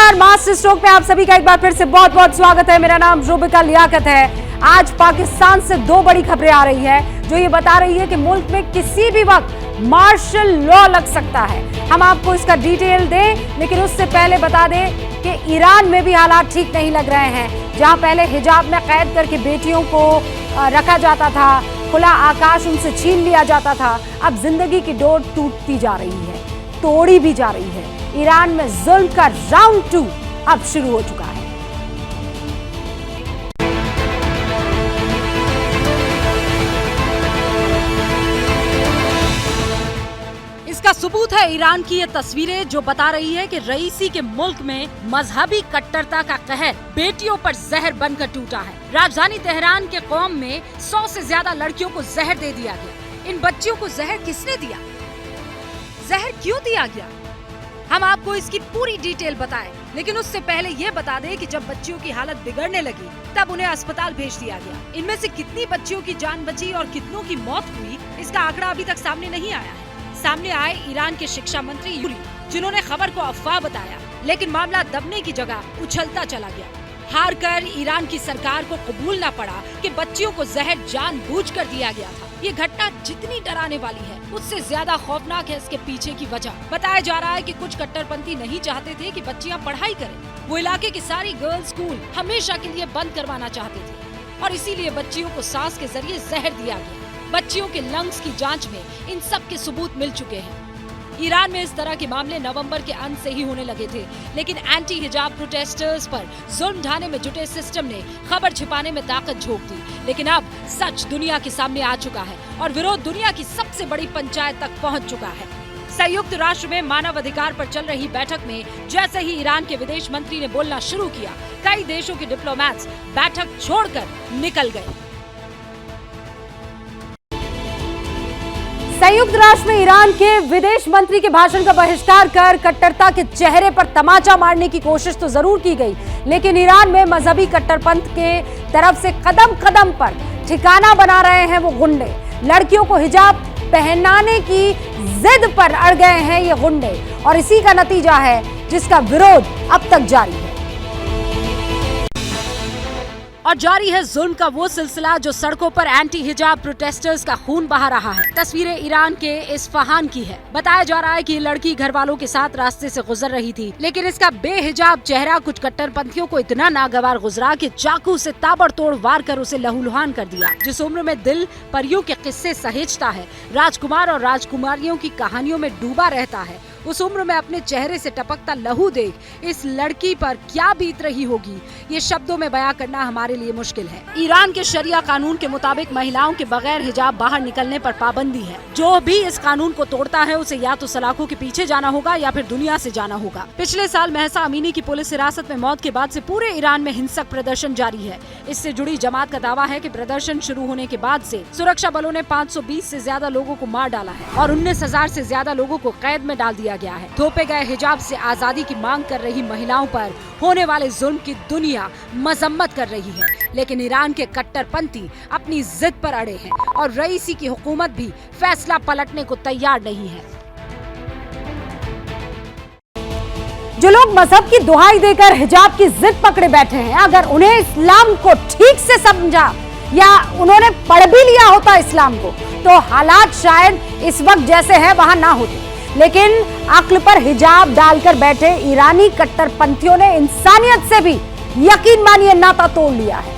नमस्कार, master stroke में आप सभी का एक बार फिर से बहुत बहुत स्वागत है। मेरा नाम रुबिका लियाकत है। आज पाकिस्तान से दो बड़ी खबरें आ रही है जो ये बता रही है कि मुल्क में किसी भी वक्त मार्शल लॉ लग सकता है। हम आपको इसका डिटेल दें, लेकिन उससे पहले बता दें कि ईरान में भी हालात ठीक नहीं लग रहे हैं। जहां पहले हिजाब में कैद करके बेटियों को रखा जाता था, खुला आकाश उनसे छीन लिया जाता था, अब जिंदगी की डोर टूटती जा रही है, तोड़ी भी जा रही है। ईरान में जुल्म का राउंड 2 अब शुरू हो चुका है। इसका सबूत है ईरान की ये तस्वीरें जो बता रही है कि रईसी के मुल्क में मजहबी कट्टरता का कहर बेटियों पर जहर बनकर टूटा है। राजधानी तेहरान के कौम में 100 से ज्यादा लड़कियों को जहर दे दिया गया। इन बच्चियों को जहर किसने दिया, जहर क्यों दिया गया, हम आपको इसकी पूरी डिटेल बताएं। लेकिन उससे पहले ये बता दें कि जब बच्चियों की हालत बिगड़ने लगी तब उन्हें अस्पताल भेज दिया गया। इनमें से कितनी बच्चियों की जान बची और कितनों की मौत हुई, इसका आंकड़ा अभी तक सामने नहीं आया है। सामने आए ईरान के शिक्षा मंत्री यूरी, जिन्होंने खबर को अफवाह बताया, लेकिन मामला दबने की जगह उछलता चला गया। हार कर ईरान की सरकार को कबूलना पड़ा कि बच्चियों को जहर जानबूझकर दिया गया था। ये घटना जितनी डराने वाली है उससे ज्यादा खौफनाक है इसके पीछे की वजह। बताया जा रहा है कि कुछ कट्टरपंथी नहीं चाहते थे कि बच्चियां पढ़ाई करें। वो इलाके की सारी गर्ल्स स्कूल हमेशा के लिए बंद करवाना चाहते थे और इसीलिए बच्चियों को सांस के जरिए जहर दिया गया। बच्चियों के लंग्स की जांच में इन सब के सबूत मिल चुके हैं। ईरान में इस तरह के मामले नवंबर के अंत से ही होने लगे थे, लेकिन एंटी हिजाब प्रोटेस्टर्स पर जुल्म ढाने में जुटे सिस्टम ने खबर छिपाने में ताकत झोंक दी। लेकिन अब सच दुनिया के सामने आ चुका है और विरोध दुनिया की सबसे बड़ी पंचायत तक पहुंच चुका है। संयुक्त राष्ट्र में मानव अधिकार पर चल रही बैठक में जैसे ही ईरान के विदेश मंत्री ने बोलना शुरू किया, कई देशों के डिप्लोमैट्स बैठक छोड़कर निकल गए। संयुक्त राष्ट्र में ईरान के विदेश मंत्री के भाषण का बहिष्कार कर कट्टरता के चेहरे पर तमाचा मारने की कोशिश तो जरूर की गई, लेकिन ईरान में मजहबी कट्टरपंथ के तरफ से कदम कदम पर ठिकाना बना रहे हैं वो गुंडे। लड़कियों को हिजाब पहनाने की जिद पर अड़ गए हैं ये गुंडे और इसी का नतीजा है जिसका विरोध अब तक जारी है। और जारी है जुल्म का वो सिलसिला जो सड़कों पर एंटी हिजाब प्रोटेस्टर्स का खून बहा रहा है। तस्वीरें ईरान के इस्फहान की है। बताया जा रहा है कि ये लड़की घर वालों के साथ रास्ते से गुजर रही थी, लेकिन इसका बेहिजाब चेहरा कुछ कट्टरपंथियों को इतना नागवार गुजरा कि चाकू से ताबड़तोड़ वार कर उसे लहूलुहान कर दिया। जिस उम्र में दिल परियों के किस्से सहेजता है, राजकुमार और राजकुमारियों की कहानियों में डूबा रहता है, उस उम्र में अपने चेहरे से टपकता लहू देख इस लड़की पर क्या बीत रही होगी, ये शब्दों में बयां करना हमारे लिए मुश्किल है। ईरान के शरिया कानून के मुताबिक महिलाओं के बगैर हिजाब बाहर निकलने पर पाबंदी है। जो भी इस कानून को तोड़ता है उसे या तो सलाखों के पीछे जाना होगा या फिर दुनिया से जाना होगा। पिछले साल महसा अमीनी की पुलिस हिरासत में मौत के बाद से पूरे ईरान में हिंसक प्रदर्शन जारी है। इससे जुड़ी जमात का दावा है कि प्रदर्शन शुरू होने के बाद से सुरक्षा बलों ने 520 से ज्यादा लोगों को मार डाला है और 19,000 से ज्यादा लोगों को कैद में डाल दिया गया है। थोपे गए हिजाब से आजादी की मांग कर रही महिलाओं पर होने वाले जुल्म की दुनिया मजम्मत कर रही है, लेकिन ईरान के कट्टरपंथी अपनी जिद पर अड़े हैं और रईसी की हुकूमत भी फैसला पलटने को तैयार नहीं है। जो लोग मजहब की दुहाई देकर हिजाब की जिद पकड़े बैठे हैं, अगर उन्हें इस्लाम को ठीक से समझा या उन्होंने पढ़ भी लिया होता इस्लाम को, तो हालात शायद इस वक्त जैसे है वहां ना होते। लेकिन अक्ल पर हिजाब डालकर बैठे ईरानी कट्टरपंथियों ने इंसानियत से भी यकीन मानिए नाता तोड़ लिया है।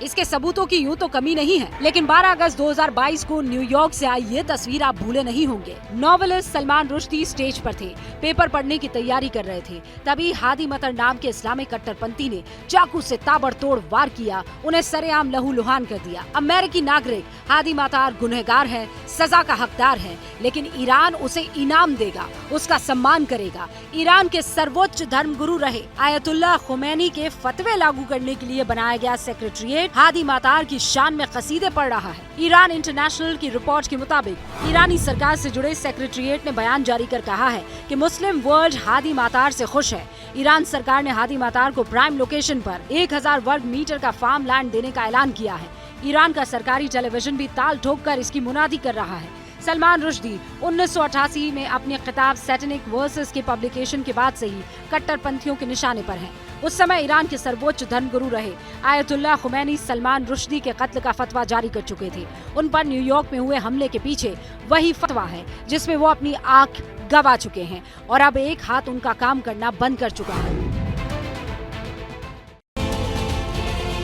इसके सबूतों की यूं तो कमी नहीं है, लेकिन 12 अगस्त 2022 को न्यूयॉर्क से आई ये तस्वीर आप भूले नहीं होंगे। नॉवेलिस्ट सलमान रुश्दी स्टेज पर थे, पेपर पढ़ने की तैयारी कर रहे थे। तभी हादी मतर नाम के इस्लामिक कट्टरपंथी ने चाकू से ताबड़तोड़ वार किया, उन्हें सरेआम लहूलुहान कर दिया। अमेरिकी नागरिक हादी मतार गुनहगार है, सजा का हकदार है, लेकिन ईरान उसे इनाम देगा, उसका सम्मान करेगा। ईरान के सर्वोच्च धर्म गुरु रहे आयतुल्लाह खुमैनी के फतवे लागू करने के लिए बनाया गया सेक्रेटेरिएट हादी मतार की शान में कसीदे पढ़ रहा है। ईरान इंटरनेशनल की रिपोर्ट के मुताबिक ईरानी सरकार से जुड़े सेक्रेटेरिएट ने बयान जारी कर कहा है कि मुस्लिम वर्ल्ड हादी मतार से खुश है। ईरान सरकार ने हादी मतार को प्राइम लोकेशन पर 1000 वर्ग मीटर का फार्म लैंड देने का ऐलान किया है। ईरान का सरकारी टेलीविजन भी ताल ठोक कर इसकी मुनादी कर रहा है। सलमान रुश्दी 1988 में अपने किताब सैटेनिक वर्सेस के पब्लिकेशन के बाद से ही कट्टरपंथियों के निशाने पर हैं। उस समय ईरान के सर्वोच्च धर्मगुरु रहे आयतुल्लाह खुमैनी सलमान रुश्दी के कत्ल का फतवा जारी कर चुके थे। उन पर न्यूयॉर्क में हुए हमले के पीछे वही फतवा है जिसमें वो अपनी आंख गवा चुके हैं और अब एक हाथ उनका काम करना बंद कर चुका है।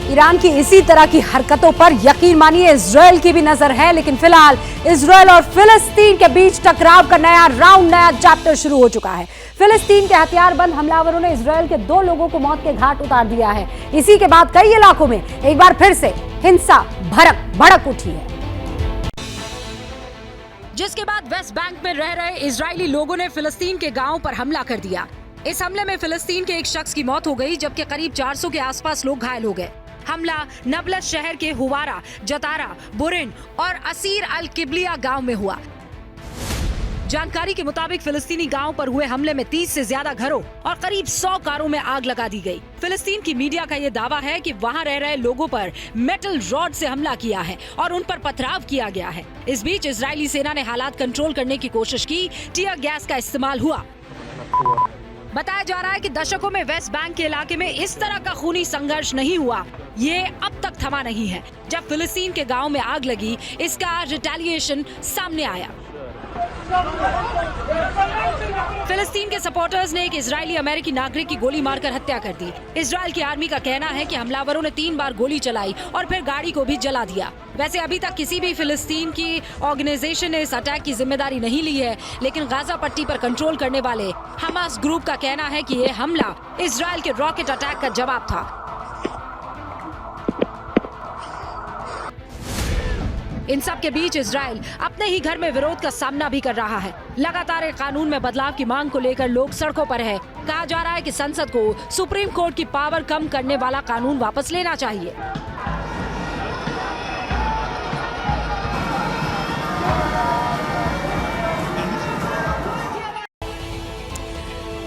ईरान की इसी तरह की हरकतों पर यकीन मानिए इजरायल की भी नजर है, लेकिन फिलहाल इजरायल और फिलिस्तीन के बीच टकराव का नया राउंड, नया चैप्टर शुरू हो चुका है। फिलिस्तीन के हथियारबंद हमलावरों ने इजरायल के 2 लोगों को मौत के घाट उतार दिया है। इसी के बाद कई इलाकों में एक बार फिर से हिंसा भड़क उठी है, जिसके बाद वेस्ट बैंक में रह रहे इजरायली लोगों ने फिलिस्तीन के गांवों पर हमला कर दिया। इस हमले में फिलिस्तीन के एक शख्स की मौत हो गई, जबकि करीब 400 के आसपास लोग घायल हो गए। हमला नबलस शहर के हुवारा, जतारा, बुरिन और असीर अल किबलिया गांव में हुआ। जानकारी के मुताबिक फिलिस्तीनी गांव पर हुए हमले में 30 से ज्यादा घरों और करीब 100 कारों में आग लगा दी गई। फिलिस्तीन की मीडिया का ये दावा है कि वहां रह रहे लोगों पर मेटल रॉड से हमला किया है और उन पर पथराव किया गया है। इस बीच इजरायली सेना ने हालात कंट्रोल करने की कोशिश की, टियर गैस का इस्तेमाल हुआ। बताया जा रहा है कि दशकों में वेस्ट बैंक के इलाके में इस तरह का खूनी संघर्ष नहीं हुआ। ये अब तक थमा नहीं है। जब फिलिस्तीन के गांव में आग लगी, इसका रिटेलिएशन सामने आया। फिलिस्तीन के सपोर्टर्स ने एक इजरायली अमेरिकी नागरिक की गोली मारकर हत्या कर दी। इजरायल की आर्मी का कहना है कि हमलावरों ने 3 बार गोली चलाई और फिर गाड़ी को भी जला दिया। वैसे अभी तक किसी भी फिलिस्तीन की ऑर्गेनाइजेशन ने इस अटैक की जिम्मेदारी नहीं ली है, लेकिन गाजा पट्टी पर कंट्रोल करने वाले हमास ग्रुप का कहना है कि ये हमला इजरायल के रॉकेट अटैक का जवाब था। इन सब के बीच इजरायल अपने ही घर में विरोध का सामना भी कर रहा है। लगातार एक कानून में बदलाव की मांग को लेकर लोग सड़कों पर है। कहा जा रहा है कि संसद को सुप्रीम कोर्ट की पावर कम करने वाला कानून वापस लेना चाहिए।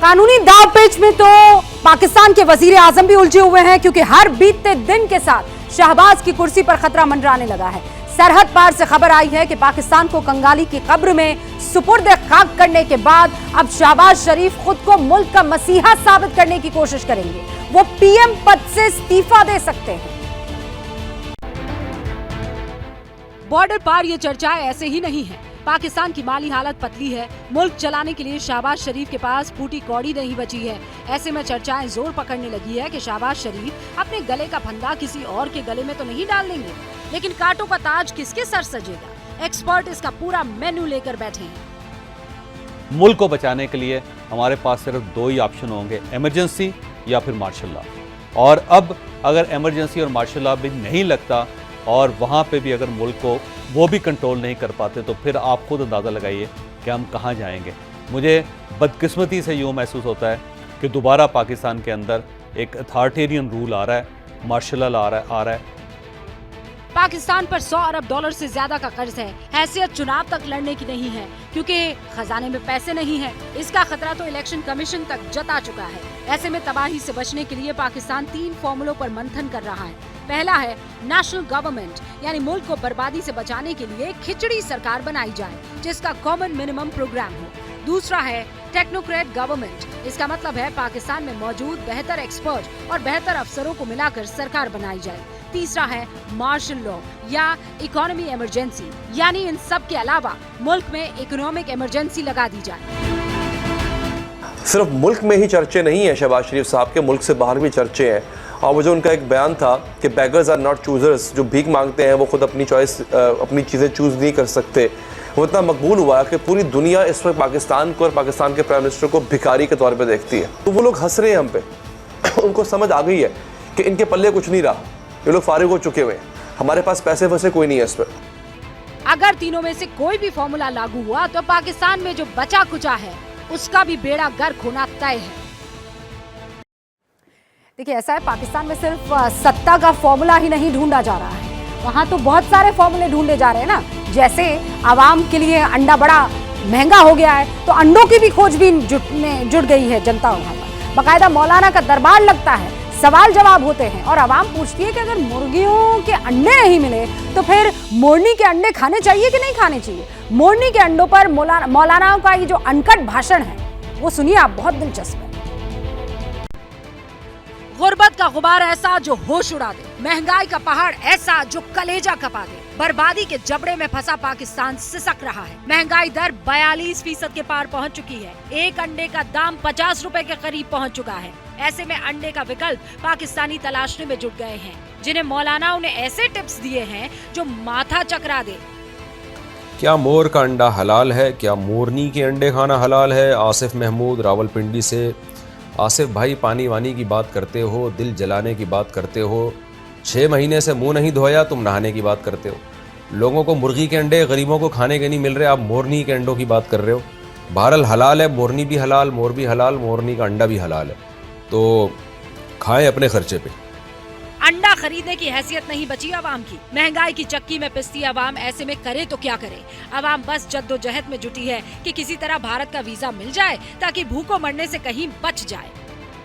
कानूनी दांवपेच में तो पाकिस्तान के वजीर आजम भी उलझे हुए हैं, क्योंकि हर बीतते दिन के साथ शहबाज की कुर्सी पर खतरा मंडराने लगा है। सरहद पार से खबर आई है कि पाकिस्तान को कंगाली की कब्र में सुपुर्द खाक करने के बाद अब शहबाज शरीफ खुद को मुल्क का मसीहा साबित करने की कोशिश करेंगे। वो पीएम पद से इस्तीफा दे सकते हैं। बॉर्डर पार ये चर्चाएं ऐसे ही नहीं है। पाकिस्तान की माली हालत पतली है। मुल्क चलाने के लिए शहबाज शरीफ के पास फूटी कौड़ी नहीं बची है। ऐसे में चर्चाएं जोर पकड़ने लगी है कि शहबाज शरीफ अपने गले का फंदा किसी और के गले में तो नहीं डाल देंगे, लेकिन कांटों का ताज किसके सर सजेगा? एक्सपर्ट इसका पूरा मेन्यू लेकर बैठे हैं। मुल्क को बचाने के लिए हमारे पास सिर्फ 2 ही ऑप्शन होंगे, इमरजेंसी या फिर मार्शल लॉ। और अब अगर इमरजेंसी और मार्शल लॉ भी नहीं लगता और वहाँ पे भी अगर मुल्क को वो भी कंट्रोल नहीं कर पाते, तो फिर आप खुद अंदाज़ा लगाइए कि हम कहाँ जाएंगे। मुझे बदकिस्मती से यूँ महसूस होता है कि दोबारा पाकिस्तान के अंदर एक अथॉरिटेरियन रूल आ रहा है, मार्शल लॉ आ रहा है। पाकिस्तान पर $100 अरब से ज्यादा का कर्ज है। हैसियत चुनाव तक लड़ने की नहीं है, क्योंकि खजाने में पैसे नहीं है। इसका खतरा तो इलेक्शन कमीशन तक जता चुका है। ऐसे में तबाही से बचने के लिए पाकिस्तान 3 फॉर्मूलों पर मंथन कर रहा है। पहला है नेशनल गवर्नमेंट, यानी मुल्क को बर्बादी से बचाने के लिए खिचड़ी सरकार बनाई जाए जिसका कॉमन मिनिमम प्रोग्राम हो। दूसरा है टेक्नोक्रेट गवर्नमेंट। इसका मतलब है पाकिस्तान में मौजूद बेहतर एक्सपर्ट और बेहतर अफसरों को मिलाकर सरकार बनाई जाए। तीसरा है मार्शल लॉ या इकोनॉमी इमरजेंसी, यानी इन सब के अलावा मुल्क में इकोनॉमिक इमरजेंसी लगा दी जाए। सिर्फ मुल्क में ही चर्चे नहीं है शहबाज शरीफ साहब के, मुल्क से बाहर भी चर्चे हैं। और वो जो उनका एक बयान था कि बेगर्स आर नॉट चूजर्स, जो भीख मांगते हैं वो खुद अपनी चॉइस अपनी चीज़ें चूज़ नहीं कर सकते, वो इतना मकबूल हुआ कि पूरी दुनिया इस वक्त पाकिस्तान को और पाकिस्तान के प्राइम मिनिस्टर को भिखारी के तौर पे देखती है। तो वो लोग हंस रहे हैं हम पे। उनको समझ आ गई है कि इनके पल्ले कुछ नहीं रहा, ये लोग फारिग हो चुके हुए हैं, हमारे पास पैसे वैसे कोई नहीं है इस पर। अगर तीनों में से कोई भी फॉर्मूला लागू हुआ तो पाकिस्तान में जो बचा कुचा है उसका भी बेड़ा गर्क होना तय है। देखिए, ऐसा है, पाकिस्तान में सिर्फ सत्ता का फॉर्मूला ही नहीं ढूंढा जा रहा है, वहाँ तो बहुत सारे फॉर्मूले ढूंढे जा रहे हैं ना। जैसे आवाम के लिए अंडा बड़ा महंगा हो गया है, तो अंडों की भी खोजबीन जुट गई है जनता वहाँ पर। बाकायदा मौलाना का दरबार लगता है, सवाल जवाब होते हैं और आवाम पूछती है कि अगर मुर्गियों के अंडे नहीं मिले तो फिर मोरनी के अंडे खाने चाहिए कि नहीं खाने चाहिए। मोरनी के अंडों पर मौलानाओं का ये जो अनकट भाषण है वो सुनिए आप, बहुत दिलचस्प है। गुर्बत का गुबार ऐसा जो होश उड़ा दे, महंगाई का पहाड़ ऐसा जो कलेजा कपा दे, बर्बादी के जबड़े में फंसा पाकिस्तान सिसक रहा है। महंगाई दर 42% के पार पहुंच चुकी है। एक अंडे का दाम 50 रुपए के करीब पहुंच चुका है। ऐसे में अंडे का विकल्प पाकिस्तानी तलाशने में जुट गए हैं, जिन्हें मौलानाओं ने ऐसे टिप्स दिए हैं जो माथा चकरा दे। क्या मोर का अंडा हलाल है? क्या मोरनी के अंडे खाना हलाल है? आसिफ महमूद रावलपिंडी से। आसिफ भाई, पानी वानी की बात करते हो, दिल जलाने की बात करते हो, 6 महीने से मुंह नहीं धोया, तुम नहाने की बात करते हो। लोगों को मुर्गी के अंडे, गरीबों को खाने के नहीं मिल रहे, आप मोरनी के अंडों की बात कर रहे हो। बहरहाल हलाल है, मोरनी भी हलाल, मोर भी हलाल, मोरनी का अंडा भी हलाल है, तो खाएं अपने खर्चे पे। अंडा खरीदने की हैसियत नहीं बची अवाम की। महंगाई की चक्की में पिसती अवाम ऐसे में करे तो क्या करे। अवाम बस जद्दोजहद में जुटी है कि किसी तरह भारत का वीजा मिल जाए ताकि भूखों मरने से कहीं बच जाए।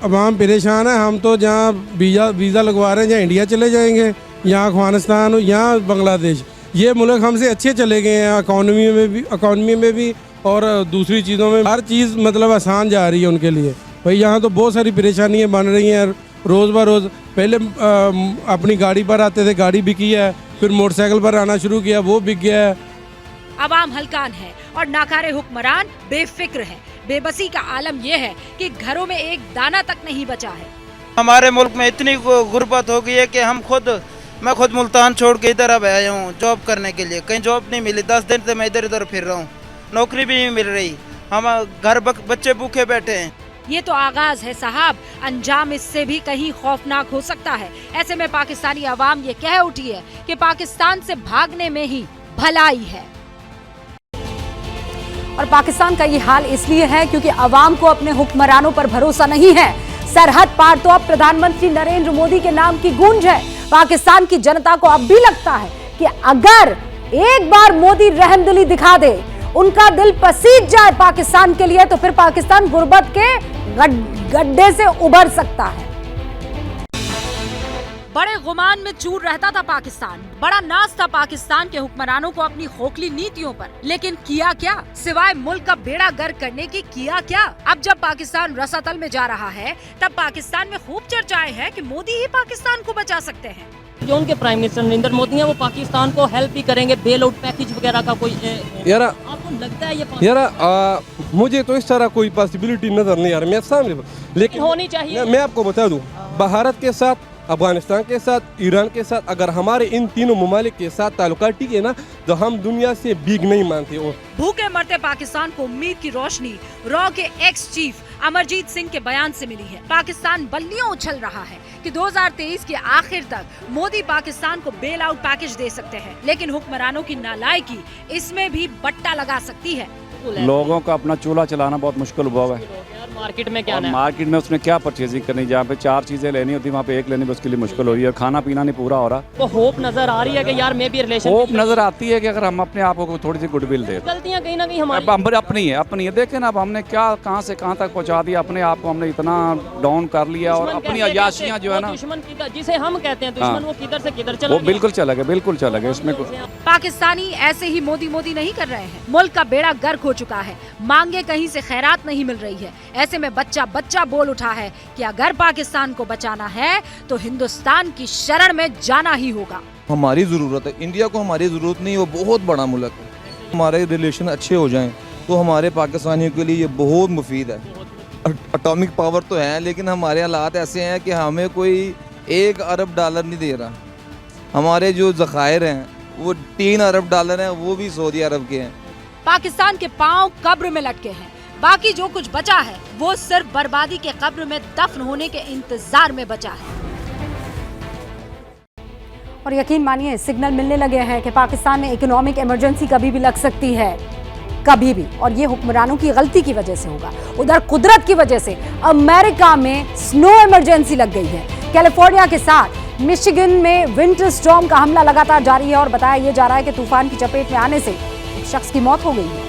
अवाम परेशान है। हम तो जहाँ वीज़ा लगवा रहे हैं, जहाँ इंडिया चले जाएंगे, यहाँ अफगानिस्तान हो, यहाँ बांग्लादेश, ये मुल्क हमसे अच्छे चले गए हैं। इकॉनमी में भी और दूसरी चीज़ों में हर चीज़ मतलब आसान जा रही है उनके लिए। भाई यहाँ तो बहुत सारी परेशानियाँ बन रही हैं रोज़ ब रोज़। पहले अपनी गाड़ी पर आते थे, गाड़ी बिकी है, फिर मोटरसाइकिल पर आना शुरू किया, वो बिक गया है। अवाम हलकान है और नाकारे हुक्मरान बेफिक्र है। बेबसी का आलम यह है कि घरों में एक दाना तक नहीं बचा है। हमारे मुल्क में इतनी गुर्बत हो गई है कि मैं खुद मुल्तान छोड़ के इधर अब आया हूँ जॉब करने के लिए। कहीं जॉब नहीं मिली, 10 दिन से मैं इधर उधर फिर रहा हूँ, नौकरी भी नहीं मिल रही। हम घर बच्चे भूखे बैठे हैं। ये तो आगाज है साहब, अंजाम इससे भी कहीं खौफनाक हो सकता है। ऐसे में पाकिस्तानी अवाम ये कह उठी है कि पाकिस्तान से भागने में ही भलाई है। और पाकिस्तान का ये हाल इसलिए है क्योंकि अवाम को अपने हुक्मरानों पर भरोसा नहीं है। सरहद पार तो अब प्रधानमंत्री नरेंद्र मोदी के नाम की गूंज है। पाकिस्तान की जनता को अब भी लगता है कि अगर एक बार मोदी रहमदिली दिखा दे, उनका दिल पसीज जाए पाकिस्तान के लिए, तो फिर पाकिस्तान गुर्बत के गड्ढे से उबर सकता है। बड़े गुमान में चूर रहता था पाकिस्तान, बड़ा नाज था पाकिस्तान के हुक्मरानों को अपनी खोखली नीतियों पर, लेकिन किया क्या? सिवाय मुल्क का बेड़ा गर्क करने की किया क्या? अब जब पाकिस्तान रसातल में जा रहा है, तब पाकिस्तान में खूब चर्चाएं हैं कि मोदी ही पाकिस्तान को बचा सकते हैं। जो उनके प्राइम मिनिस्टर नरेंद्र मोदी हैं, वो पाकिस्तान को हेल्प भी करेंगे, बेल आउट पैकेज वगैरह का कोई यार आपको लगता है ये यार मुझे तो इस तरह कोई पॉसिबिलिटी नजर नहीं आ रही। मैं सामने लेकिन होनी चाहिए। मैं आपको बता दूं, भारत के साथ, अफगानिस्तान के साथ, ईरान के साथ, अगर हमारे इन तीनों ममालिक के साथ ताल्लुकात टिके ना, तो हम दुनिया से भीख नहीं मानते। और भूखे मरते पाकिस्तान को उम्मीद की रोशनी रॉ के एक्स चीफ अमरजीत सिंह के बयान से मिली है। पाकिस्तान बल्लियों उछल रहा है कि 2023 के आखिर तक मोदी पाकिस्तान को बेल आउट पैकेज दे सकते हैं, लेकिन हुक्मरानों की नालायकी इसमें भी बट्टा लगा सकती है। लोगों का अपना चूल्हा चलाना बहुत मुश्किल हुआ है। मार्केट में क्या मार्केट में उसने क्या परचेजिंग करनी, जहाँ पे 4 चीजें लेनी होती है वहाँ पे 1 लेनी उसके लिए मुश्किल हो रही है। खाना पीना नहीं पूरा हो रहा। तो होप नजर आ रही है कि यार मे भी रिलेशन, होप नजर आती है कि अगर हम अपने आप को थोड़ी सी गुडविल दे। गलतियां कहीं ना कहीं हमारी अपनी है। देखें ना, अब हमने क्या कहाँ से कहाँ तक पहुँचा दिया अपने आप को, हमने इतना डाउन कर लिया। और अपनी अयाशियाँ जो है ना, दुश्मन जिसे हम कहते हैं दुश्मन, वो किधर से किधर चला, वो बिल्कुल चला गया इसमें। पाकिस्तानी ऐसे ही मोदी नहीं कर रहे हैं। मुल्क का बेड़ा गर्क हो चुका है, मांगे कहीं से खैरात नहीं मिल रही है। ऐसे में बच्चा बोल उठा है कि अगर पाकिस्तान को बचाना है तो हिंदुस्तान की शरण में जाना ही होगा। हमारी जरूरत है, इंडिया को हमारी जरूरत नहीं, वो बहुत बड़ा मुल्क है। हमारे रिलेशन अच्छे हो जाएं तो हमारे पाकिस्तानियों के लिए ये बहुत मुफीद है। एटॉमिक पावर तो है, लेकिन हमारे हालात ऐसे हैं कि हमें कोई $1 अरब नहीं दे रहा। हमारे जो ज़खायर हैं वो $3 अरब हैं, वो भी सऊदी अरब के हैं। पाकिस्तान के पांव कब्र में लटके हैं, बाकी जो कुछ बचा है वो सिर्फ बर्बादी के कब्र में दफन होने के इंतजार में बचा है। और यकीन मानिए, सिग्नल मिलने लगे हैं कि पाकिस्तान में इकोनॉमिक इमरजेंसी कभी भी लग सकती है, कभी भी। और ये हुक्मरानों की गलती की वजह से होगा। उधर कुदरत की वजह से अमेरिका में स्नो इमरजेंसी लग गई है। कैलिफोर्निया के साथ मिशिगन में विंटर स्टॉर्म का हमला लगातार जारी है और बताया यह जा रहा है कि तूफान की चपेट में आने से एक शख्स की मौत हो गई है।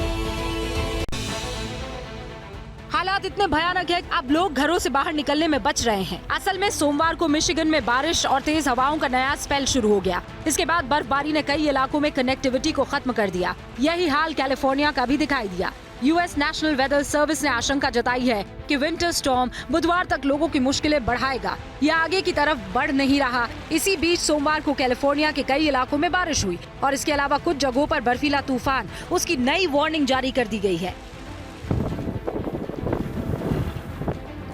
हालात हालात इतने भयानक है, अब लोग घरों से बाहर निकलने में बच रहे हैं। असल में सोमवार को मिशिगन में बारिश और तेज हवाओं का नया स्पेल शुरू हो गया। इसके बाद बर्फबारी ने कई इलाकों में कनेक्टिविटी को खत्म कर दिया। यही हाल कैलिफोर्निया का भी दिखाई दिया। यूएस नेशनल वेदर सर्विस ने आशंका जताई है कि विंटर स्टॉर्म बुधवार तक लोगों की मुश्किलें बढ़ाएगा। यह आगे की तरफ बढ़ नहीं रहा। इसी बीच सोमवार को कैलिफोर्निया के कई इलाकों में बारिश हुई और इसके अलावा कुछ जगहों पर बर्फीला तूफान, उसकी नई वार्निंग जारी कर दी गई है।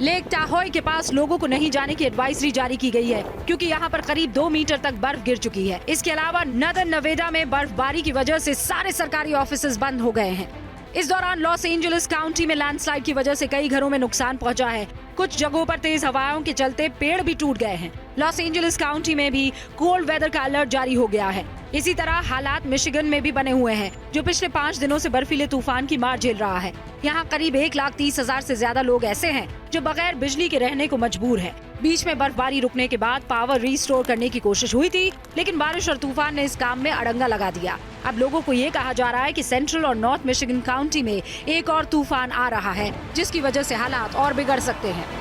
लेक टाहोई के पास लोगों को नहीं जाने की एडवाइजरी जारी की गई है क्योंकि यहाँ पर करीब 2 मीटर तक बर्फ गिर चुकी है। इसके अलावा नदर नवेदा में बर्फबारी की वजह से सारे सरकारी ऑफिस बंद हो गए हैं। इस दौरान लॉस एंजलिस काउंटी में लैंडस्लाइड की वजह से कई घरों में नुकसान पहुंचा है। कुछ जगहों पर तेज हवाओं के चलते पेड़ भी टूट गए हैं। लॉस एंजलिस काउंटी में भी कोल्ड वेदर का अलर्ट जारी हो गया है। इसी तरह हालात मिशिगन में भी बने हुए हैं, जो पिछले 5 दिनों से बर्फीले तूफान की मार झेल रहा है। यहाँ करीब 1,30,000 से ज्यादा लोग ऐसे हैं जो बगैर बिजली के रहने को मजबूर है। बीच में बर्फबारी रुकने के बाद पावर रिस्टोर करने की कोशिश हुई थी, लेकिन बारिश और तूफान ने इस काम में अड़ंगा लगा दिया। अब लोगों को ये कहा जा रहा है कि सेंट्रल और नॉर्थ मिशिगन काउंटी में एक और तूफान आ रहा है, जिसकी वजह से हालात और बिगड़ सकते हैं।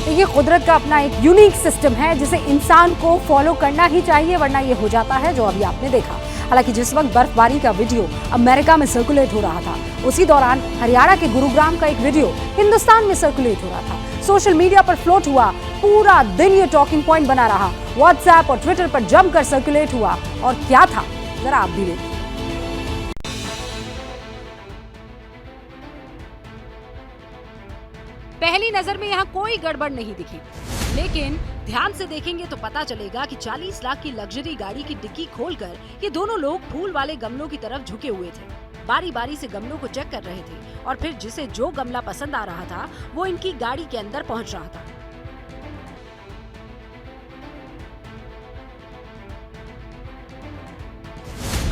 ये कुदरत का अपना एक यूनिक सिस्टम है जिसे इंसान को फॉलो करना ही चाहिए, वरना ये हो जाता है जो अभी आपने देखा। हालांकि जिस वक्त बर्फबारी का वीडियो अमेरिका में सर्कुलेट हो रहा था, उसी दौरान हरियाणा के गुरुग्राम का एक वीडियो हिंदुस्तान में सर्कुलेट हो रहा था। सोशल मीडिया पर फ्लोट हुआ, पूरा दिन ये टॉकिंग पॉइंट बना रहा, व्हाट्सएप और ट्विटर पर जमकर सर्कुलेट हुआ। और क्या था, जरा आप भी देखिए। पहली नजर में यहाँ कोई गड़बड़ नहीं दिखी, लेकिन ध्यान से देखेंगे तो पता चलेगा कि 40 लाख की लग्जरी गाड़ी की डिक्की खोलकर ये दोनों लोग फूल वाले गमलों की तरफ झुके हुए थे। बारी बारी से गमलों को चेक कर रहे थे और फिर जिसे जो गमला पसंद आ रहा था वो इनकी गाड़ी के अंदर पहुंच रहा था।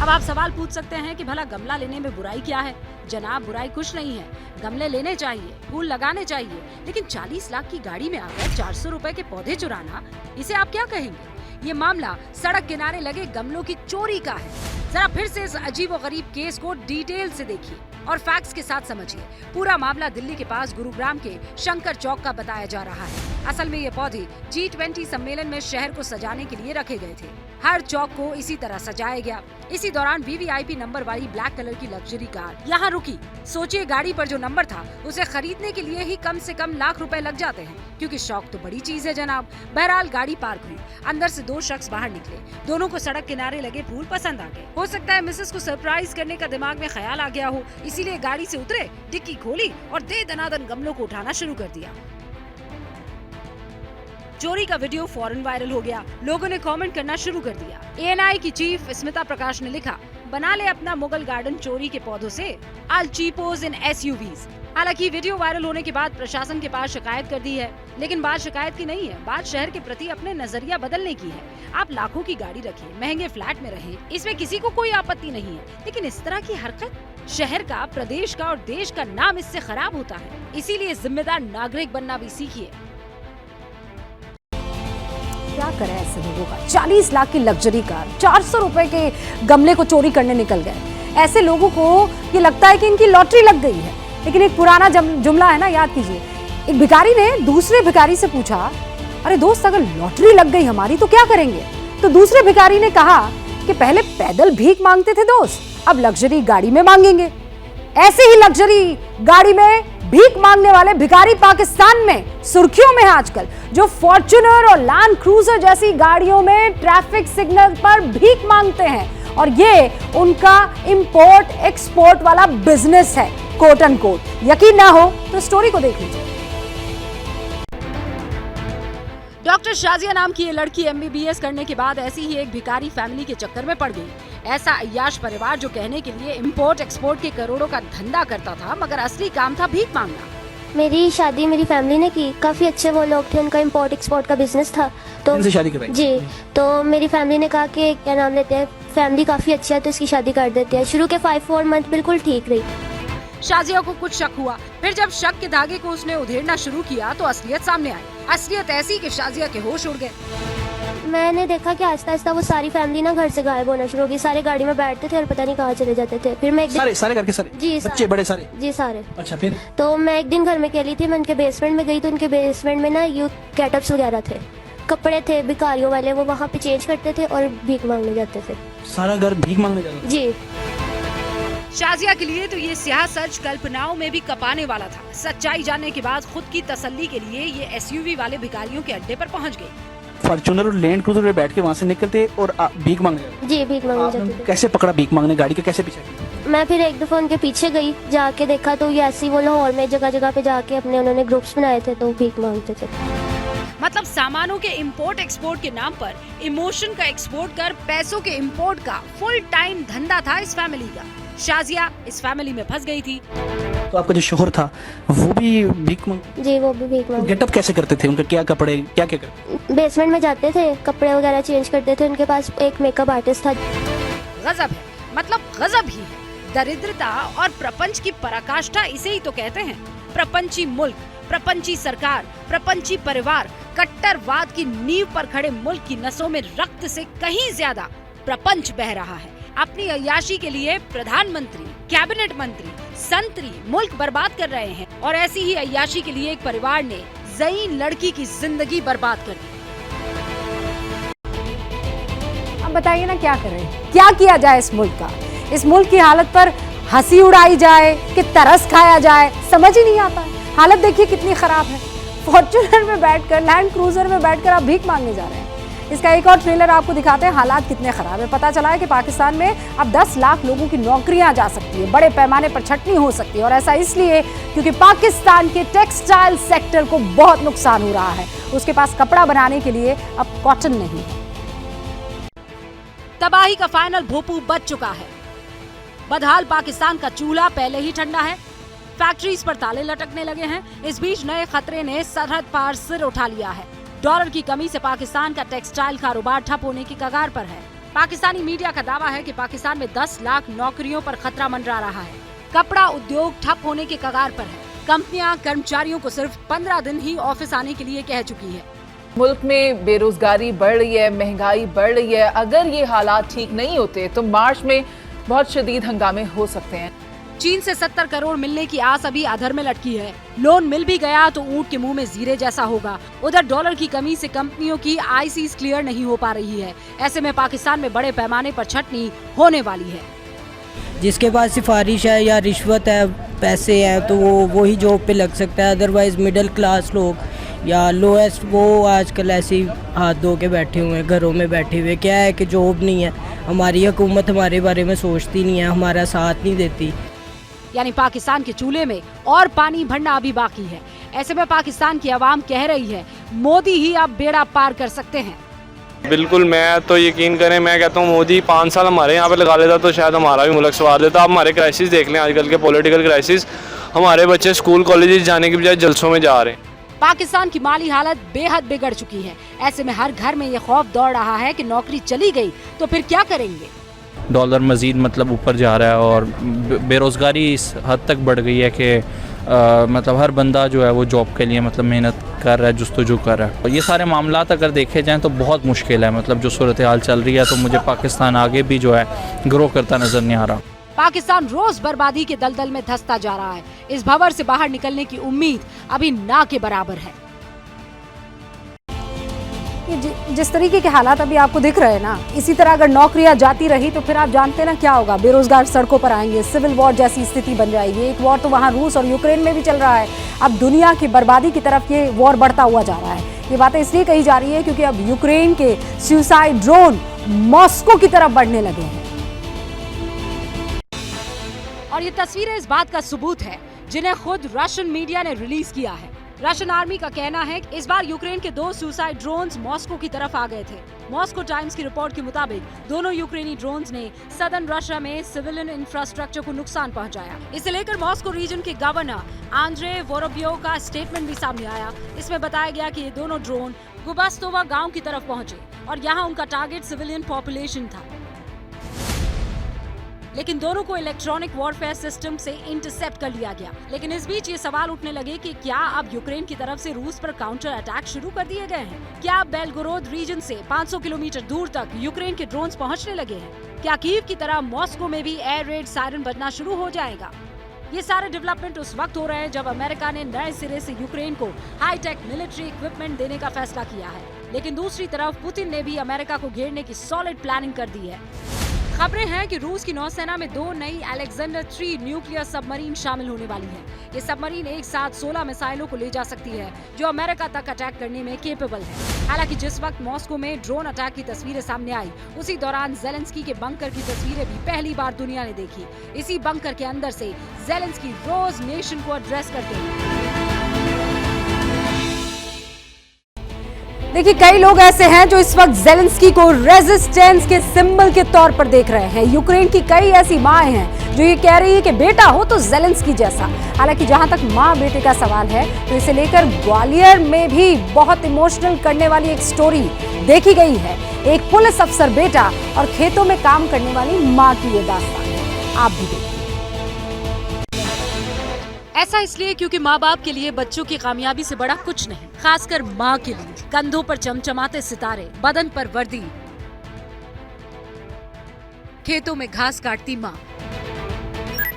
अब आप सवाल पूछ सकते हैं कि भला गमला लेने में बुराई क्या है? जनाब, बुराई कुछ नहीं है। गमले लेने चाहिए, फूल लगाने चाहिए, लेकिन 40 लाख की गाड़ी में आकर 400 रुपए के पौधे चुराना, इसे आप क्या कहेंगे? ये मामला सड़क किनारे लगे गमलों की चोरी का है। जरा फिर से इस अजीबोगरीब केस को डिटेल से देखिए और फैक्ट्स के साथ समझिए। पूरा मामला दिल्ली के पास गुरुग्राम के शंकर चौक का बताया जा रहा है। असल में ये पौधे G20 सम्मेलन में शहर को सजाने के लिए रखे गए थे। हर चौक को इसी तरह सजाया गया। इसी दौरान VVIP नंबर वाली ब्लैक कलर की लग्जरी कार यहाँ रुकी। सोचिए, गाड़ी पर जो नंबर था उसे खरीदने के लिए ही कम से कम लाख रुपए लग जाते हैं, क्योंकि शौक तो बड़ी चीज है जनाब। बहरहाल गाड़ी पार्क हुई, अंदर से 2 शख्स बाहर निकले। दोनों को सड़क किनारे लगे फूल पसंद आ गए। हो सकता है मिसेस को सरप्राइज करने का दिमाग में ख्याल आ गया हो, इसीलिए गाड़ी से उतरे, डिक्की खोली और दे दनादन गमलों को उठाना शुरू कर दिया। चोरी का वीडियो फौरन वायरल हो गया। लोगों ने कमेंट करना शुरू कर दिया। ANI की चीफ स्मिता प्रकाश ने लिखा, बना ले अपना मुगल गार्डन चोरी के पौधों से, I'll cheapos in SUVs। हालांकि वीडियो वायरल होने के बाद प्रशासन के पास शिकायत कर दी है, लेकिन बात शिकायत की नहीं है, बात शहर के प्रति अपने नजरिया बदलने की है। आप लाखों की गाड़ी रखें, महंगे फ्लैट में रहे, इसमें किसी को कोई आपत्ति नहीं है, लेकिन इस तरह की हरकत शहर का, प्रदेश का और देश का नाम इससे खराब होता है। इसीलिए जिम्मेदार नागरिक बनना भी सीखिए। क्या करे ऐसे लोगों का? 40 लाख की लग्जरी कार, 400 रुपए के गमले को चोरी करने निकल गए। ऐसे लोगों को ये लगता है कि इनकी लॉटरी लग गई है। लेकिन एक पुराना जुमला है ना, याद कीजिए। एक भिखारी ने दूसरे भिखारी से पूछा, अरे दोस्त, अगर लॉटरी लग गई हमारी तो क्या करेंगे? तो दूसरे भिखारी ने कहा कि पहले पैदल भीख मांगते थे दोस्त, अब लग्जरी गाड़ी में मांगेंगे। ऐसे ही लग्जरी गाड़ी में भीख मांगने वाले भिखारी पाकिस्तान में सुर्खियों में है आजकल, जो फॉर्च्यूनर और लैंड क्रूजर जैसी गाड़ियों में ट्रैफिक सिग्नल पर भीख मांगते हैं। और ये उनका इंपोर्ट एक्सपोर्ट वाला बिजनेस है, कोट एंड कोट। यकीन ना हो तो स्टोरी को देख लीजिए। डॉक्टर शाजिया नाम की ये लड़की MBBS करने के बाद ऐसी ही एक भिखारी फैमिली के चक्कर में पड़ गई। ऐसा अय्याश परिवार जो कहने के लिए इंपोर्ट एक्सपोर्ट के करोड़ों का धंधा करता था, मगर असली काम था भीख मांगना। मेरी शादी मेरी फैमिली ने की, काफ़ी अच्छे वो लोग थे, उनका इंपोर्ट एक्सपोर्ट का बिजनेस था। तो शादी करवाई जी, तो मेरी फैमिली ने कहा कि क्या नाम लेते हैं, फैमिली काफ़ी अच्छी है तो इसकी शादी कर देते हैं। शुरू के 5-4 मंथ बिल्कुल ठीक रही। शाजिया को कुछ शक हुआ, फिर जब शक के धागे को उसने उधेड़ना शुरू किया तो असलियत सामने आई। असलियत ऐसी कि शाजिया के होश उड़ गए। मैंने देखा कि आहिस्ता आहिस्ता वो सारी फैमिली ना घर से गायब होना शुरू हो गई। सारे गाड़ी में बैठते थे और पता नहीं कहाँ चले जाते थे। फिर मैं एक दिन सारे करके सारे जी बच्चे बड़े सारे जी सारे। अच्छा फिर तो मैं एक दिन घर में अकेली थी, मैं उनके बेसमेंट में गई तो उनके बेसमेंट में ना यूथ गेटअप्स वगैरह थे, कपड़े थे भिखारियों वाले, वो वहाँ पे चेंज करते थे और भीख मांगने जाते थे। सारा घर भीख मांगने जाता जी। शाजिया के लिए तो ये स्याह सच कल्पनाओं में भी कपाने वाला था। सच्चाई जानने के बाद खुद की तसल्ली के लिए ये एसयूवी वाले भिखारियों के अड्डे पर पहुंच गई। फॉर्च्यूनर और लैंड क्रूजर में बैठ के वहाँ से निकलते और भीख मांगने जाते। जी भीख मांगने जाते थे। कैसे पकड़ा भीख मांगने, गाड़ी के कैसे पीछे किया? मैं फिर एक दफा उनके पीछे गई, जाके देखा तो ये ऐसी वो लाहौर में जगह जगह पे जाके अपने उन्होंने ग्रुप्स बनाए थे तो भीख मांगते थे। मतलब सामानों के इंपोर्ट एक्सपोर्ट के नाम पर इमोशन का एक्सपोर्ट कर पैसों के इंपोर्ट का फुल टाइम धंधा था इस फैमिली का। शाजिया इस फैमिली में फंस गई थी। तो आपका जो शोहर था वो भी भीख मांग? जी वो भी भीख मांग। गेटअप कैसे करते थे, उनके क्या कपड़े क्या क्या करते? बेसमेंट में जाते थे, कपड़े वगैरह चेंज करते थे। उनके पास एक मेकअप आर्टिस्ट था। गजब है, मतलब गजब ही है। दरिद्रता और प्रपंच की पराकाष्ठा इसे ही तो कहते हैं। प्रपंची मुल्क, प्रपंची सरकार, प्रपंची परिवार, कट्टरवाद की नींव पर खड़े मुल्क की नसों में रक्त से कहीं ज्यादा प्रपंच बह रहा है। अपनी अय्याशी के लिए प्रधानमंत्री, कैबिनेट मंत्री, संतरी मुल्क बर्बाद कर रहे हैं और ऐसी ही अय्याशी के लिए एक परिवार ने ज़ईन लड़की की जिंदगी बर्बाद कर दी। अब बताइए ना क्या करें, क्या किया जाए इस मुल्क का? इस मुल्क की हालत पर हंसी उड़ाई जाए कि तरस खाया जाए, समझ ही नहीं आता है। हालत देखिए कितनी खराब है। फॉर्च्यूनर में बैठकर, लैंड क्रूजर में बैठकर आप भीख मांगने जा रहे हैं। इसका एक और ट्रेलर आपको दिखाते हैं, हालात कितने खराब है। पता चला है कि पाकिस्तान में अब 10 लाख लोगों की नौकरियां जा सकती है, बड़े पैमाने पर छटनी हो सकती है। और ऐसा इसलिए क्योंकि पाकिस्तान के टेक्सटाइल सेक्टर को बहुत नुकसान हो रहा है। उसके पास कपड़ा बनाने के लिए अब कॉटन नहीं है। तबाही का फाइनल भोपू बच चुका है। बदहाल पाकिस्तान का चूल्हा पहले ही ठंडा है। फैक्ट्रीज पर ताले लटकने लगे हैं। इस बीच नए खतरे ने सरहद पार सिर उठा लिया है। डॉलर की कमी से पाकिस्तान का टेक्सटाइल कारोबार ठप होने की कगार पर है। पाकिस्तानी मीडिया का दावा है कि पाकिस्तान में 10 लाख नौकरियों पर खतरा मंडरा रहा है। कपड़ा उद्योग ठप होने के कगार पर है। कंपनियां कर्मचारियों को सिर्फ 15 दिन ही ऑफिस आने के लिए कह चुकी है। मुल्क में बेरोजगारी बढ़ रही है, महंगाई बढ़ रही है। अगर ये हालात ठीक नहीं होते तो मार्च में बहुत शदीद हंगामे हो सकते हैं। चीन से 70 करोड़ मिलने की आस अभी अधर में लटकी है। लोन मिल भी गया तो ऊंट के मुंह में जीरे जैसा होगा। उधर डॉलर की कमी से कंपनियों की आईसीज क्लियर नहीं हो पा रही है। ऐसे में पाकिस्तान में बड़े पैमाने पर छटनी होने वाली है। जिसके पास सिफारिश है या रिश्वत है, पैसे हैं, तो वो ही जॉब पे लग सकता है। अदरवाइज मिडिल क्लास लोग या लोएस्ट वो आजकल ऐसे ही हाथ धो के बैठे हुए हैं, घरों में बैठे हुए। क्या है कि जॉब नहीं है, हमारी हुकूमत हमारे बारे में सोचती नहीं है, हमारा साथ नहीं देती। यानी पाकिस्तान के चूल्हे में और पानी भरना अभी बाकी है। ऐसे में पाकिस्तान की आवाम कह रही है मोदी ही अब बेड़ा पार कर सकते हैं। बिल्कुल, मैं तो यकीन करें, मैं कहता हूँ मोदी 5 साल हमारे यहाँ पे लगा लेता तो शायद हमारा भी मुल्क संवार लेता। आप हमारे क्राइसिस देख लें, आजकल के पॉलिटिकल क्राइसिस। हमारे बच्चे स्कूल कॉलेजेस जाने की बजाय जलसों में जा रहे हैं। पाकिस्तान की माली हालत बेहद बिगड़ चुकी है। ऐसे में हर घर में ये खौफ दौड़ रहा है कि नौकरी चली गई तो फिर क्या करेंगे। डॉलर मज़ीद मतलब ऊपर जा रहा है और बेरोज़गारी इस हद तक बढ़ गई है कि मतलब हर बंदा जो है वो जॉब के लिए मतलब मेहनत कर रहा है, जुस्तजू कर रहा है। और ये सारे मामलात अगर देखे जाएं तो बहुत मुश्किल है। मतलब जो सूरत हाल चल रही है तो मुझे पाकिस्तान आगे भी जो है ग्रो करता नज़र नहीं आ रहा। पाकिस्तान रोज बर्बादी के दलदल में धंसता जा रहा है। इस भंवर से बाहर निकलने की उम्मीद अभी ना के बराबर है। जिस तरीके के हालात अभी आपको दिख रहे हैं ना, इसी तरह अगर नौकरियां जाती रही तो फिर आप जानते हैं ना क्या होगा। बेरोजगार सड़कों पर आएंगे, सिविल वॉर जैसी स्थिति बन जाएगी। एक वॉर तो वहाँ रूस और यूक्रेन में भी चल रहा है। अब दुनिया की बर्बादी की तरफ ये वॉर बढ़ता हुआ जा रहा है। ये बातें इसलिए कही जा रही है क्योंकि अब यूक्रेन के सुसाइड ड्रोन मॉस्को की तरफ बढ़ने लगे हैं। और ये तस्वीरें इस बात का सबूत है जिन्हें खुद रशियन मीडिया ने रिलीज किया है। रशियन आर्मी का कहना है कि इस बार यूक्रेन के 2 सुसाइड ड्रोन्स मॉस्को की तरफ आ गए थे। मॉस्को टाइम्स की रिपोर्ट के मुताबिक दोनों यूक्रेनी ड्रोन्स ने सदर्न रशिया में सिविलियन इंफ्रास्ट्रक्चर को नुकसान पहुंचाया। इसे लेकर मॉस्को रीजन के गवर्नर आंद्रे वोरोबियोव का स्टेटमेंट भी सामने आया। इसमें बताया गया कि ये दोनों ड्रोन गुबास्तोवा गांव की तरफ पहुंचे और यहां उनका टारगेट सिविलियन पॉपुलेशन था। लेकिन दोनों को इलेक्ट्रॉनिक वॉरफेयर सिस्टम से इंटरसेप्ट कर लिया गया। लेकिन इस बीच ये सवाल उठने लगे कि क्या अब यूक्रेन की तरफ से रूस पर काउंटर अटैक शुरू कर दिए गए हैं? क्या बेलगोरोद रीजन से 500 किलोमीटर दूर तक यूक्रेन के ड्रोन्स पहुंचने लगे हैं? क्या कीव की तरह मॉस्को में भी एयर रेड सायरन बजना शुरू हो जाएगा? ये सारे डेवलपमेंट उस वक्त हो रहे हैं जब अमेरिका ने नए सिरे से यूक्रेन को हाईटेक मिलिट्री इक्विपमेंट देने का फैसला किया है। लेकिन दूसरी तरफ पुतिन ने भी अमेरिका को घेरने की सॉलिड प्लानिंग कर दी है। खबरें हैं कि रूस की नौसेना में 2 नई अलेक्जेंडर 3 न्यूक्लियर सबमरीन शामिल होने वाली है। ये सबमरीन एक साथ 16 मिसाइलों को ले जा सकती है जो अमेरिका तक अटैक करने में केपेबल है। हालांकि जिस वक्त मॉस्को में ड्रोन अटैक की तस्वीरें सामने आई, उसी दौरान जेलेंस्की के बंकर की तस्वीरें भी पहली बार दुनिया ने देखी। इसी बंकर के अंदर से जेलेंस्की रोज नेशन को एड्रेस करते हैं। देखिए, कई लोग ऐसे हैं जो इस वक्त जेलेंस्की को रेजिस्टेंस के सिंबल के तौर पर देख रहे हैं। यूक्रेन की कई ऐसी माएं हैं जो ये कह रही है कि बेटा हो तो जेलेंस्की जैसा। हालांकि जहां तक मां बेटे का सवाल है तो इसे लेकर ग्वालियर में भी बहुत इमोशनल करने वाली एक स्टोरी देखी गई है। एक पुलिस अफसर बेटा और खेतों में काम करने वाली माँ की ये दास्तान आप भी देखिए। ऐसा इसलिए क्योंकि माँ बाप के लिए बच्चों की कामयाबी से बड़ा कुछ नहीं, खासकर माँ के लिए। कंधों पर चमचमाते सितारे, बदन पर वर्दी, खेतों में घास काटती माँ।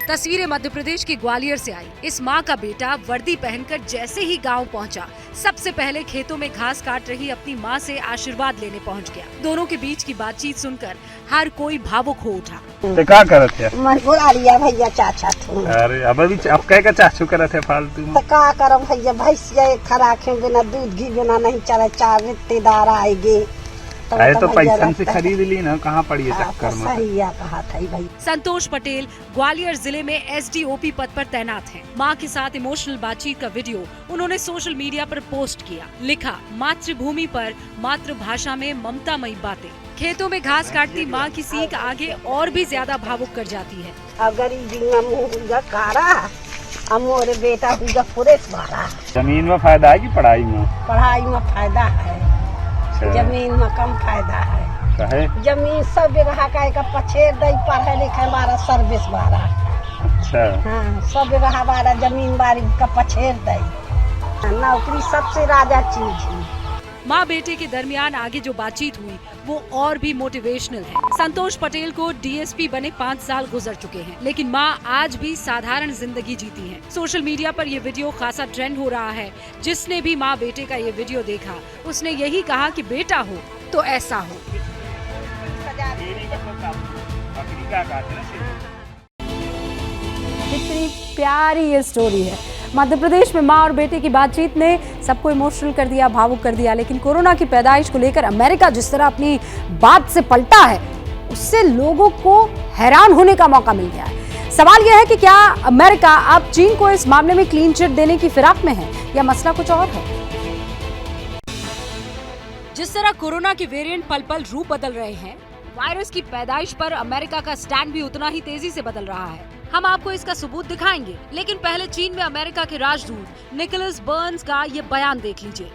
तस्वीरें मध्य प्रदेश के ग्वालियर से आई। इस माँ का बेटा वर्दी पहनकर जैसे ही गांव पहुंचा, सबसे पहले खेतों में घास काट रही अपनी माँ से आशीर्वाद लेने पहुंच गया। दोनों के बीच की बातचीत सुनकर हर कोई भावुक हो उठा। तो क्या करत है? मैं बुला लिया भैया चाचा तुम। अरे अब भी अब कह का चाचू करत है फालतू में। तो क्या करम भैया, भैंसिया खराखे बिना दूध घी बिना नहीं चले, 4 रिश्तेदार आएंगे अरे तो पैसा से खरीद ली ना, कहाँ पड़ी है चक्कर में। सही कहा था भाई। संतोष पटेल ग्वालियर जिले में एसडीओपी पद पर तैनात हैं। मां के साथ इमोशनल बातचीत का वीडियो उन्होंने सोशल मीडिया पर पोस्ट किया। लिखा, मातृभूमि पर मातृभाषा में ममतामयी बातें। खेतों में घास काटती मां की सीख आगे और भी ज्यादा भावुक कर जाती है। अब गरीबी में मुँह हुआ कारा, अब मोरे बेटा हुआ पुरेश बारा। जमीन में फायदा है कि पढ़ाई में? पढ़ाई में फायदा है, जमीन में कम फायदा है। जमीन सब जगह का पछेर दई, पढ़े लिखे बारा सर्विस बारा। अच्छा। हाँ, सब जगह बारा जमीन बारी का पछेर दई। नौकरी सबसे राजा चीज है। माँ बेटे के दरमियान आगे जो बातचीत हुई वो और भी मोटिवेशनल है। संतोष पटेल को डीएसपी बने 5 साल गुजर चुके हैं, लेकिन माँ आज भी साधारण जिंदगी जीती हैं। सोशल मीडिया पर ये वीडियो खासा ट्रेंड हो रहा है। जिसने भी माँ बेटे का ये वीडियो देखा, उसने यही कहा कि बेटा हो तो ऐसा हो। कितनी प्यारी ये स्टोरी है। मध्य प्रदेश में माँ और बेटे की बातचीत ने सबको इमोशनल कर दिया, भावुक कर दिया। लेकिन कोरोना की पैदाइश को लेकर अमेरिका जिस तरह अपनी बात से पलटा है, उससे लोगों को हैरान होने का मौका मिल गया है। सवाल यह है कि क्या अमेरिका अब चीन को इस मामले में क्लीन चिट देने की फिराक में है या मसला कुछ और है? जिस तरह कोरोना के वेरिएंट पल पल रूप बदल रहे हैं, वायरस की पैदाइश पर अमेरिका का स्टैंड भी उतना ही तेजी से बदल रहा है। हम आपको इसका सबूत दिखाएंगे, लेकिन पहले चीन में अमेरिका के राजदूत निकोलस बर्न्स का ये बयान देख लीजिए।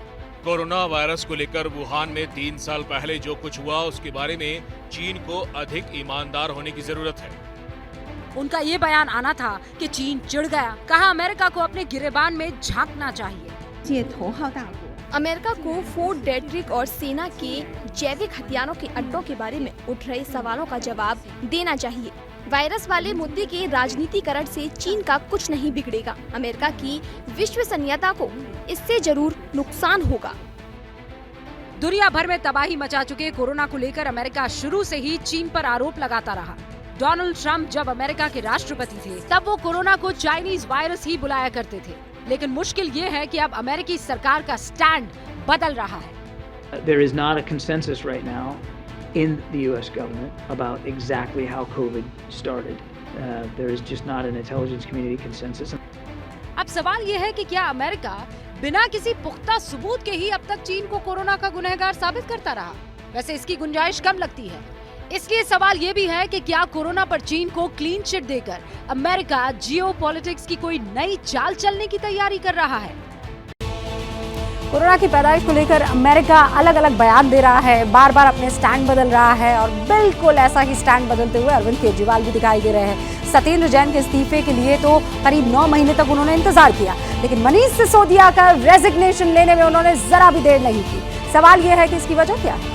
कोरोना वायरस को लेकर वुहान में 3 साल पहले जो कुछ हुआ, उसके बारे में चीन को अधिक ईमानदार होने की जरूरत है। उनका ये बयान आना था कि चीन चिढ़ गया। कहा अमेरिका को अपने गिरेबान में झांकना चाहिए। अमेरिका को फोर्ट डेट्रिक और सेना के जैविक हथियारों के अड्डों के बारे में उठ रहे सवालों का जवाब देना चाहिए। वायरस वाले मुद्दे के राजनीतिकरण से चीन का कुछ नहीं बिगड़ेगा। अमेरिका की विश्वसनीयता को इससे जरूर नुकसान होगा। दुनिया भर में तबाही मचा चुके कोरोना को लेकर अमेरिका शुरू से ही चीन पर आरोप लगाता रहा। डोनाल्ड ट्रंप जब अमेरिका के राष्ट्रपति थे, तब वो कोरोना को चाइनीज वायरस ही बुलाया करते थे। लेकिन मुश्किल ये है कि अब अमेरिकी सरकार का स्टैंड बदल रहा है। There is not a consensus right now in the U.S. government about exactly how COVID started. There is just not an intelligence community consensus. अब सवाल ये है कि क्या अमेरिका बिना किसी पुख्ता सबूत के ही अब तक चीन को कोरोना का गुनहगार साबित करता रहा? वैसे इसकी गुंजाइश कम लगती है। इसलिए सवाल ये भी है कि क्या कोरोना पर चीन को क्लीन चिट देकर अमेरिका जियोपॉलिटिक्स की कोई नई चाल चलने की तैयारी कर रहा है? कोरोना की पैदाइश को लेकर अमेरिका अलग अलग बयान दे रहा है, बार बार अपने स्टैंड बदल रहा है और बिल्कुल ऐसा ही स्टैंड बदलते हुए अरविंद केजरीवाल भी दिखाई दे रहे हैं। सत्येंद्र जैन के इस्तीफे के लिए तो करीब 9 महीने तक उन्होंने इंतजार किया, लेकिन मनीष सिसोदिया का रेजिग्नेशन लेने में उन्होंने जरा भी देर नहीं की। सवाल यह है कि इसकी वजह क्या है?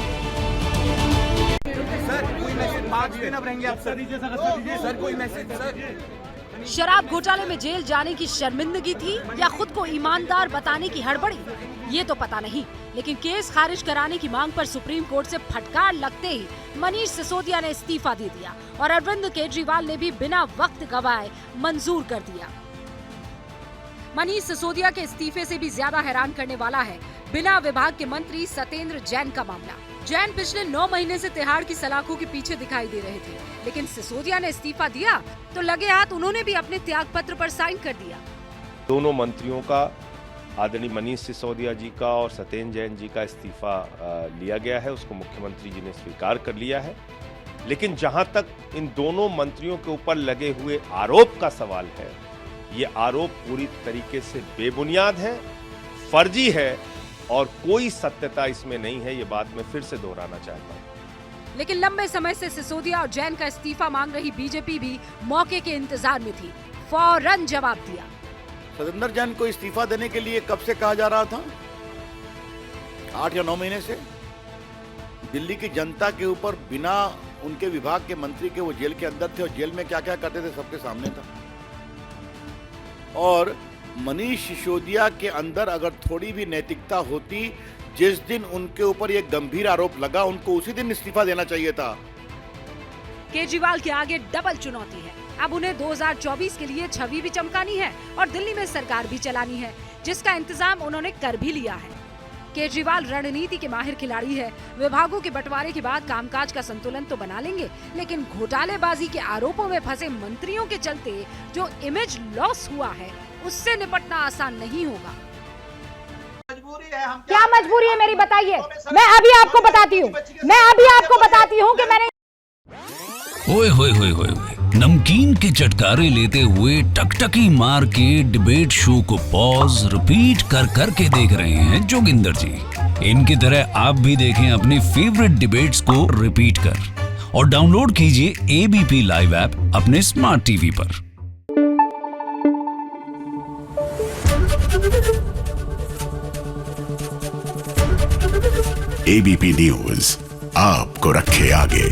शराब घोटाले में जेल जाने की शर्मिंदगी थी या खुद को ईमानदार बताने की हड़बड़ी, ये तो पता नहीं, लेकिन केस खारिज कराने की मांग पर सुप्रीम कोर्ट से फटकार लगते ही मनीष सिसोदिया ने इस्तीफा दे दिया और अरविंद केजरीवाल ने भी बिना वक्त गवाए मंजूर कर दिया। मनीष सिसोदिया के इस्तीफे से भी ज्यादा हैरान करने वाला है बिना विभाग के मंत्री सत्येंद्र जैन का मामला। जैन पिछले 9 महीने से तिहाड़ की सलाखों के पीछे दिखाई दे रहे थे, लेकिन सिसोदिया ने इस्तीफा दिया तो लगे हाथ उन्होंने भी अपने त्याग पत्र पर साइन कर दिया। दोनों मंत्रियों का, आदरणीय मनीष सिसोदिया जी का और सत्येंद्र जैन जी का इस्तीफा लिया गया है, उसको मुख्यमंत्री जी ने स्वीकार कर लिया है। लेकिन जहां तक इन दोनों मंत्रियों के ऊपर लगे हुए आरोप का सवाल है, ये आरोप पूरी तरीके से बेबुनियाद है, फर्जी है और कोई सत्यता इसमें नहीं है। ये बात मैं फिर से दोहराना चाहता हूँ। लेकिन लंबे समय से सिसोदिया और जैन का इस्तीफा मांग रही बीजेपी भी मौके के इंतजार में थी, फौरन जवाब दिया। सत्येंद्र जैन को इस्तीफा देने के लिए कब से कहा जा रहा था? 8 या 9 महीने से। दिल्ली की जनता के ऊपर बिना उनके विभाग के मंत्री के वो जेल के अंदर थे और जेल में क्या क्या करते थे सबके सामने था। और मनीष सिसोदिया के अंदर अगर थोड़ी भी नैतिकता होती, जिस दिन उनके ऊपर ये गंभीर आरोप लगा उनको उसी दिन इस्तीफा देना चाहिए था। केजरीवाल के आगे डबल चुनौती है। अब उन्हें 2024 के लिए छवि भी चमकानी है और दिल्ली में सरकार भी चलानी है, जिसका इंतजाम उन्होंने कर भी लिया है। केजरीवाल रणनीति के माहिर खिलाड़ी है। विभागों के बंटवारे के बाद कामकाज का संतुलन तो बना लेंगे, लेकिन घोटालेबाजी के आरोपों में फंसे मंत्रियों के चलते जो इमेज लॉस हुआ है, उससे निपटना आसान नहीं होगा। क्या मजबूरी है मेरी, बताइए। मैं अभी आपको बताती हूँ कि मैंने ओए होए होए होए नमकीन के चटकारे लेते हुए टकटकी मार के डिबेट शो को पॉज रिपीट कर कर के देख रहे हैं जोगिंदर जी। इनकी तरह आप भी देखें अपनी फेवरेट डिबेट्स को रिपीट कर और डाउनलोड कीजिए एबीपी लाइव ऐप अपने स्मार्ट टीवी पर। एबीपी न्यूज आपको रखे आगे।